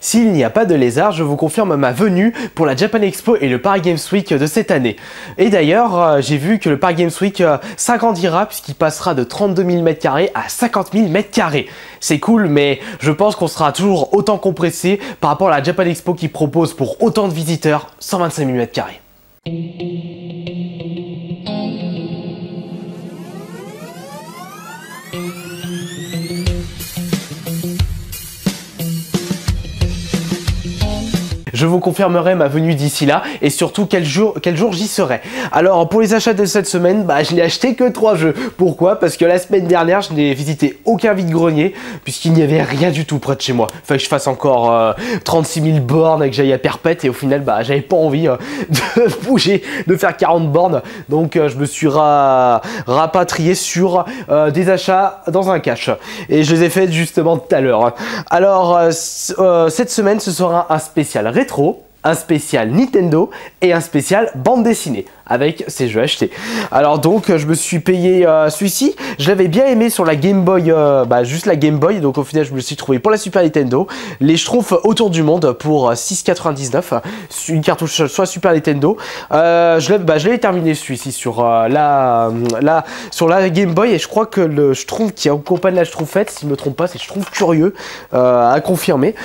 S'il n'y a pas de lézard, je vous confirme ma venue pour la Japan Expo et le Paris Games Week de cette année. Et d'ailleurs, j'ai vu que le Paris Games Week s'agrandira puisqu'il passera de 32 000 m² à 50 000 m². C'est cool, mais je pense qu'on sera toujours autant compressé par rapport à la Japan Expo qui propose pour autant de visiteurs 125 000 m². Je vous confirmerai ma venue d'ici là et surtout quel jour j'y serai. Alors pour les achats de cette semaine, je n'ai acheté que 3 jeux. Pourquoi? Parce que la semaine dernière, je n'ai visité aucun vide-grenier puisqu'il n'y avait rien du tout près de chez moi. Il fallait que je fasse encore 36 000 bornes et que j'aille à perpète et au final, j'avais pas envie de bouger, de faire 40 bornes. Donc je me suis rapatrié sur des achats dans un cache. Et je les ai fait justement tout à l'heure. Alors cette semaine, ce sera un spécial rétro, un spécial Nintendo et un spécial bande dessinée avec ces jeux achetés. Alors donc je me suis payé celui-ci, je l'avais bien aimé sur la Game Boy, juste la Game Boy, donc au final je me le suis trouvé pour la Super Nintendo, les Schtroumpfs autour du monde pour 6,99, une cartouche soit Super Nintendo. Je l'ai terminé celui-ci sur la Game Boy et je crois que le Schtroumpf qui accompagne la Schtroumpfette, si je ne me trompe pas, c'est Schtroumpf Curieux à confirmer.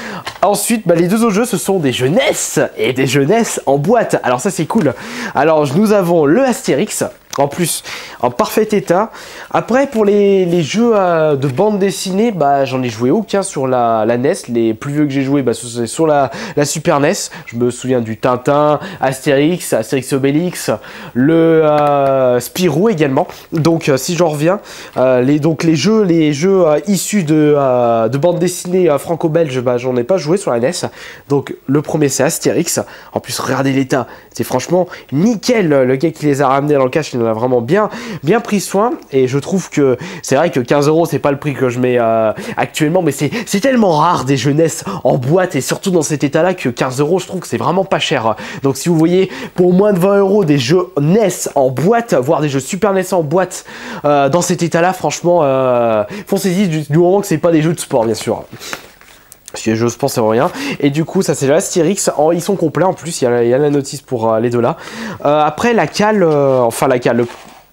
Ensuite les deux autres jeux ce sont des jeux NES et des jeux NES en boîte, alors ça c'est cool. Alors nous avons le Astérix, en plus en parfait état. Après pour les jeux de bande dessinée, j'en ai joué aucun sur la NES. Les plus vieux que j'ai joué, c'est sur la Super NES. Je me souviens du Tintin, Astérix Obélix, le Spirou également. Donc si j'en reviens, les jeux issus de bande dessinée franco-belge, j'en ai pas joué sur la NES. Donc le premier c'est Astérix. En plus regardez l'état, c'est franchement nickel. Le gars qui les a ramenés dans le cache, il en a vraiment bien pris soin et je trouve que c'est vrai que 15 € c'est pas le prix que je mets actuellement, mais c'est tellement rare des jeux NES en boîte et surtout dans cet état là que 15 € je trouve que c'est vraiment pas cher. Donc si vous voyez pour moins de 20 € des jeux NES en boîte, voire des jeux Super NES en boîte dans cet état là, franchement foncez-y du moment que c'est pas des jeux de sport bien sûr. Parce que je pense c'est rien. Et du coup ça c'est l'Astérix, ils sont complets en plus, il y a la notice pour les deux là. Après la cale,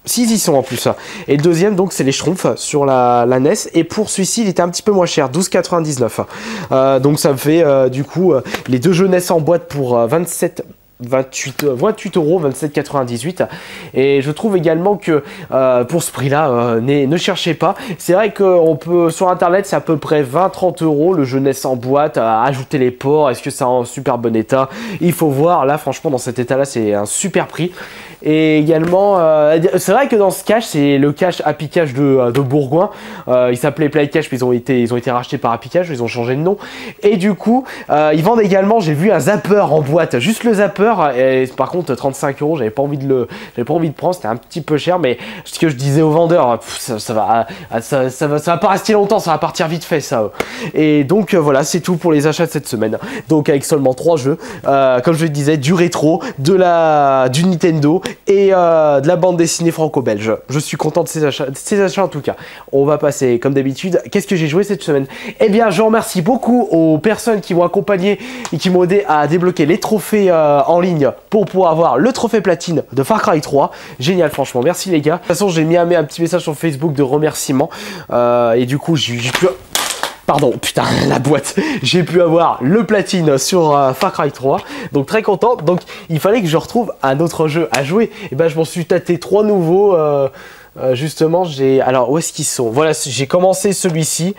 si ils y sont en plus. Et le deuxième donc c'est les Schtroumpfs sur la NES. Et pour celui-ci il était un petit peu moins cher, 12,99. Donc ça me fait du coup les deux jeux NES en boîte pour 28 €, 27,98. Et je trouve également que pour ce prix là ne cherchez pas. C'est vrai qu'on peut sur internet c'est à peu près 20-30 € le jeu NES en boîte, à ajouter les ports, est-ce que c'est en super bon état, il faut voir. Là franchement dans cet état là c'est un super prix. Et également c'est vrai que dans ce cache, c'est le cache Happy Cache de Bourgoin, il s'appelait Play Cache mais ils ont été rachetés par Happy Cache, ils ont changé de nom. Et du coup ils vendent également, j'ai vu un zapper en boîte, juste le zapper. Et par contre 35 €, j'avais pas envie de prendre, c'était un petit peu cher, mais ce que je disais au vendeur, ça va pas rester longtemps, ça va partir vite fait ça. Et donc voilà, c'est tout pour les achats de cette semaine. Donc avec seulement 3 jeux, comme je le disais, du rétro, du Nintendo et de la bande dessinée franco-belge. Je suis content de ces achats en tout cas. On va passer comme d'habitude, qu'est-ce que j'ai joué cette semaine? Eh bien je remercie beaucoup aux personnes qui m'ont accompagné et qui m'ont aidé à débloquer les trophées en ligne pour pouvoir avoir le trophée platine de Far Cry 3. Génial franchement, merci les gars. De toute façon j'ai mis un petit message sur Facebook de remerciement et du coup j'ai pu... Pardon, putain, la boîte. J'ai pu avoir le platine sur Far Cry 3. Donc très content. Donc il fallait que je retrouve un autre jeu à jouer. Et je m'en suis tâté 3 nouveaux. Justement, alors où est-ce qu'ils sont? Voilà, j'ai commencé celui-ci.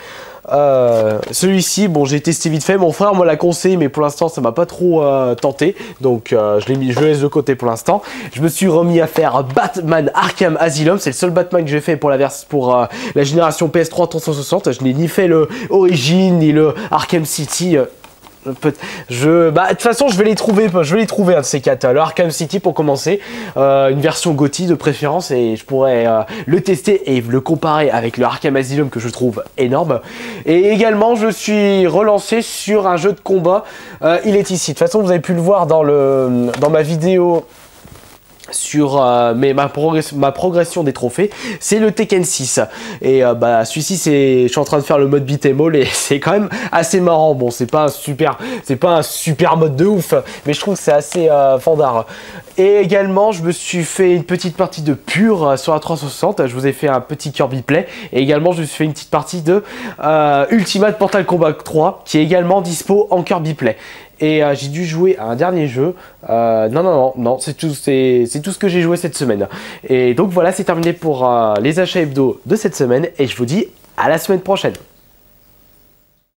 Celui-ci, bon, j'ai testé vite fait. Mon frère me l'a conseillé, mais pour l'instant, ça m'a pas trop tenté. Donc, je le laisse de côté pour l'instant. Je me suis remis à faire Batman Arkham Asylum. C'est le seul Batman que j'ai fait pour la génération PS3 360. Je n'ai ni fait le Origin ni le Arkham City. De toute façon je vais les trouver un de ces quatre. Le Arkham City pour commencer, une version GOTY de préférence, et je pourrais le tester et le comparer avec le Arkham Asylum que je trouve énorme. Et également je suis relancé sur un jeu de combat, il est ici. De toute façon vous avez pu le voir dans ma vidéo sur ma progression des trophées, c'est le Tekken 6 et celui-ci je suis en train de faire le mode beat'em all et c'est quand même assez marrant. Bon, c'est pas un super mode de ouf, mais je trouve que c'est assez fandard. Et également je me suis fait une petite partie de pure sur la 360, je vous ai fait un petit Kirby Play et également je me suis fait une petite partie de Ultimate Mortal Kombat 3 qui est également dispo en Kirby Play. Et j'ai dû jouer à un dernier jeu. Non, c'est tout ce que j'ai joué cette semaine. Et donc voilà, c'est terminé pour les achats hebdo de cette semaine. Et je vous dis à la semaine prochaine.